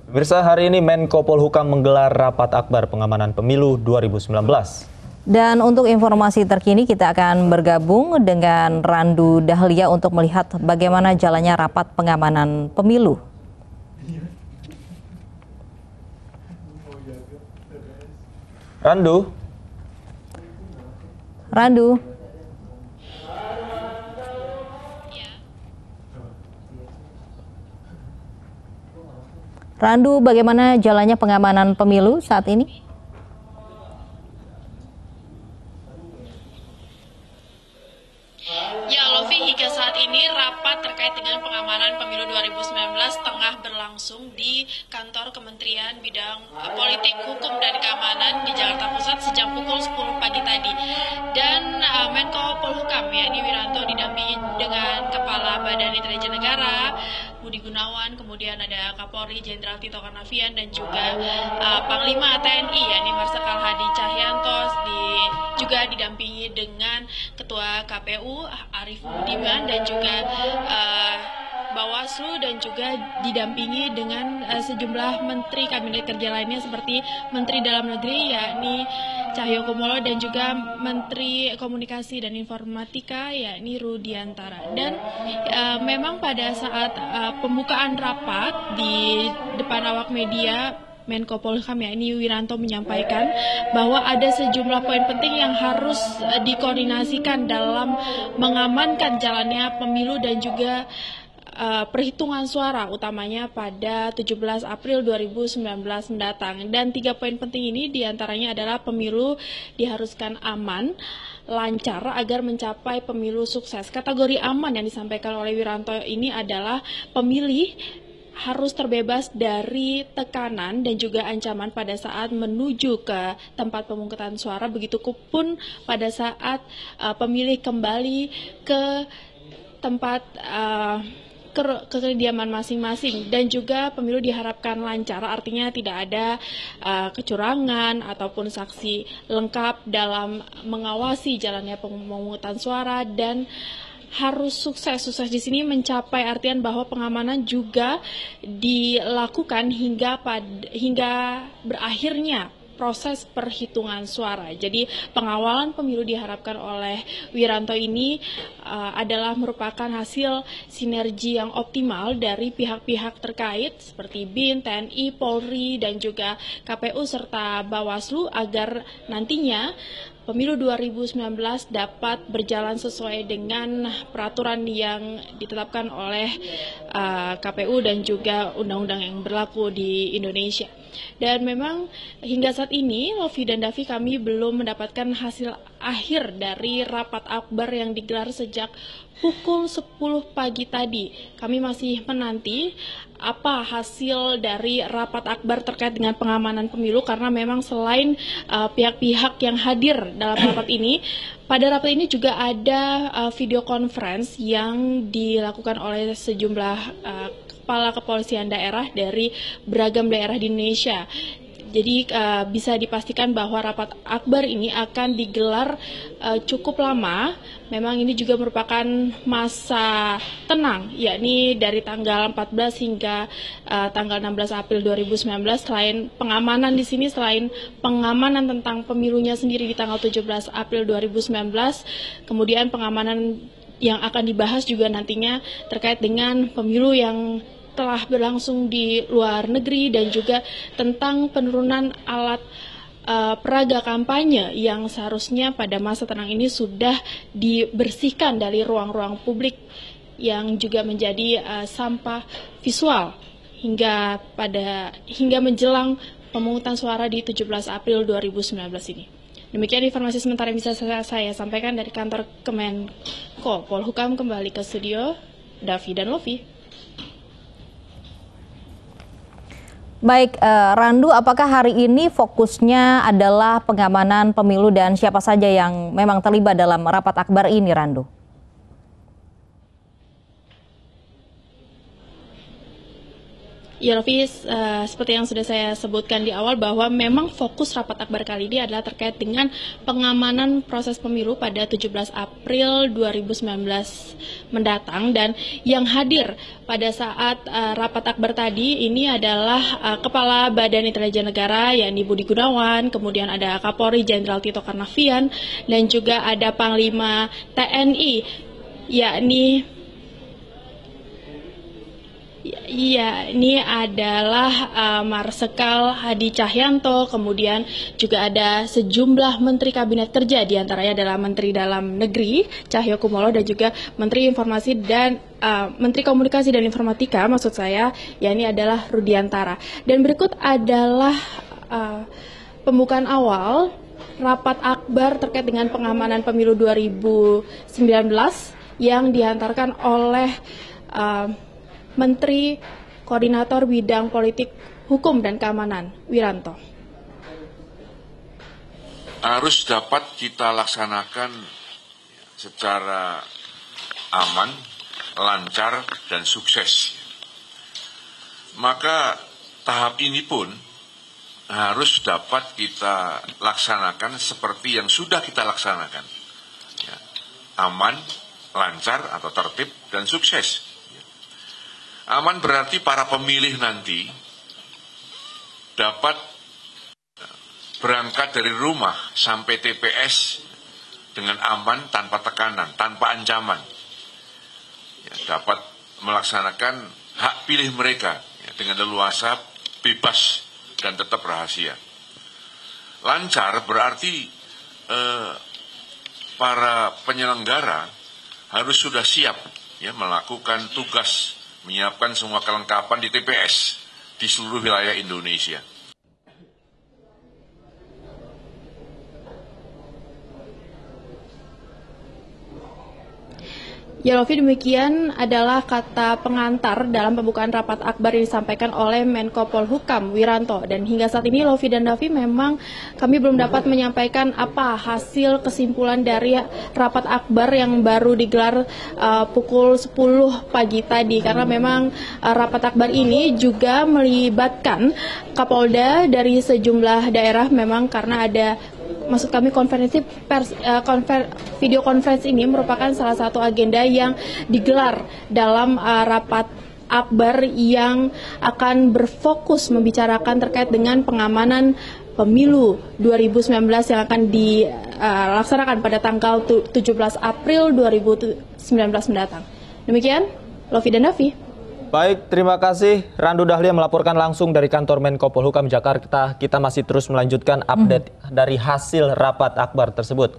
Pemirsa, hari ini Menko Polhukam menggelar rapat akbar pengamanan pemilu 2019. Dan untuk informasi terkini kita akan bergabung dengan Randu Dahlia untuk melihat bagaimana jalannya rapat pengamanan pemilu. Randu. Randu, bagaimana jalannya pengamanan pemilu saat ini? Ya, Lofi, hingga saat ini rapat terkait dengan pengamanan pemilu 2019 tengah berlangsung di kantor Kementerian Bidang Politik, Hukum, dan Keamanan di Jakarta Pusat sejak pukul 10 pagi tadi. Dan Menko Polhukam, yakni Wiranto, didampingi dengan Kepala Badan Intelijen Negara, Budi Gunawan, kemudian ada Kapolri Jenderal Tito Karnavian, dan juga Panglima TNI, yakni Marsikal Hadi Cahyanto, juga didampingi dengan Ketua KPU Arief Budiman, dan juga Bawaslu, dan juga didampingi dengan sejumlah Menteri Kabinet Kerja lainnya seperti Menteri Dalam Negeri yakni Cahyokumolo, dan juga Menteri Komunikasi dan Informatika yakni Rudiantara. Dan memang pada saat pembukaan rapat di depan awak media, Menko Polhukam yakni Wiranto menyampaikan bahwa ada sejumlah poin penting yang harus dikoordinasikan dalam mengamankan jalannya pemilu dan juga perhitungan suara utamanya pada 17 April 2019 mendatang. Dan 3 poin penting ini diantaranya adalah pemilu diharuskan aman, lancar agar mencapai pemilu sukses. Kategori aman yang disampaikan oleh Wiranto ini adalah pemilih harus terbebas dari tekanan dan juga ancaman pada saat menuju ke tempat pemungutan suara, begitupun pada saat pemilih kembali ke tempat kediaman masing-masing. Dan juga pemilu diharapkan lancar, artinya tidak ada kecurangan ataupun saksi lengkap dalam mengawasi jalannya pemungutan suara, dan harus sukses. Sukses di sini mencapai artian bahwa pengamanan juga dilakukan hingga berakhirnya proses perhitungan suara. Jadi pengawalan pemilu diharapkan oleh Wiranto ini adalah merupakan hasil sinergi yang optimal dari pihak-pihak terkait seperti BIN, TNI, Polri, dan juga KPU serta Bawaslu agar nantinya pemilu 2019 dapat berjalan sesuai dengan peraturan yang ditetapkan oleh KPU dan juga undang-undang yang berlaku di Indonesia. Dan memang hingga saat ini, Lofi dan Davi, kami belum mendapatkan hasil akhir dari rapat akbar yang digelar sejak pukul 10 pagi tadi. Kami masih menanti apa hasil dari rapat akbar terkait dengan pengamanan pemilu, karena memang selain pihak-pihak yang hadir dalam rapat ini, pada rapat ini juga ada video conference yang dilakukan oleh sejumlah kepala kepolisian daerah dari beragam daerah di Indonesia. Jadi bisa dipastikan bahwa rapat akbar ini akan digelar cukup lama. Memang ini juga merupakan masa tenang, yakni dari tanggal 14 hingga tanggal 16 April 2019. Selain pengamanan di sini, selain pengamanan tentang pemilunya sendiri di tanggal 17 April 2019, kemudian pengamanan yang akan dibahas juga nantinya terkait dengan pemilu yang telah berlangsung di luar negeri, dan juga tentang penurunan alat peraga kampanye yang seharusnya pada masa tenang ini sudah dibersihkan dari ruang-ruang publik yang juga menjadi sampah visual hingga menjelang pemungutan suara di 17 April 2019 ini. Demikian informasi sementara yang bisa saya sampaikan dari kantor Kemenko Polhukam. Kembali ke studio, Davi dan Lofi. Baik, Randu, apakah hari ini fokusnya adalah pengamanan pemilu dan siapa saja yang memang terlibat dalam rapat akbar ini, Randu? Ya Lofi, seperti yang sudah saya sebutkan di awal bahwa memang fokus rapat akbar kali ini adalah terkait dengan pengamanan proses pemilu pada 17 April 2019 mendatang, dan yang hadir pada saat rapat akbar tadi ini adalah Kepala Badan Intelijen Negara yakni Budi Gunawan, kemudian ada Kapolri Jenderal Tito Karnavian, dan juga ada Panglima TNI yakni ini adalah Marsikal Hadi Cahyanto, kemudian juga ada sejumlah Menteri Kabinet Kerja, diantaranya adalah Menteri Dalam Negeri Cahyokumolo dan juga Menteri Informasi dan Menteri Komunikasi dan Informatika, maksud saya, ini adalah Rudiantara. Dan berikut adalah pembukaan awal rapat akbar terkait dengan pengamanan pemilu 2019 yang dihantarkan oleh Menteri Koordinator Bidang Politik, Hukum, dan Keamanan, Wiranto. Harus dapat kita laksanakan secara aman, lancar, dan sukses. Maka tahap ini pun harus dapat kita laksanakan seperti yang sudah kita laksanakan. Ya, aman, lancar, atau tertib, dan sukses. Aman berarti para pemilih nanti dapat berangkat dari rumah sampai TPS dengan aman, tanpa tekanan, tanpa ancaman. Ya, dapat melaksanakan hak pilih mereka ya, dengan leluasa, bebas, dan tetap rahasia. Lancar berarti para penyelenggara harus sudah siap ya, melakukan tugas menyiapkan semua kelengkapan di TPS di seluruh wilayah Indonesia. Ya Lofi, demikian adalah kata pengantar dalam pembukaan rapat akbar yang disampaikan oleh Menko Polhukam Wiranto. Dan hingga saat ini Lofi dan Davi, memang kami belum dapat menyampaikan apa hasil kesimpulan dari rapat akbar yang baru digelar pukul 10 pagi tadi. Karena memang rapat akbar ini juga melibatkan Kapolda dari sejumlah daerah, memang karena ada, maksud kami, konferensi pers, video conference ini merupakan salah satu agenda yang digelar dalam rapat akbar yang akan berfokus membicarakan terkait dengan pengamanan pemilu 2019 yang akan dilaksanakan pada tanggal 17 April 2019 mendatang. Demikian, Lofi dan Davi. Baik, terima kasih Randu Dahlia melaporkan langsung dari kantor Menko Polhukam Jakarta. Kita masih terus melanjutkan update dari hasil rapat akbar tersebut.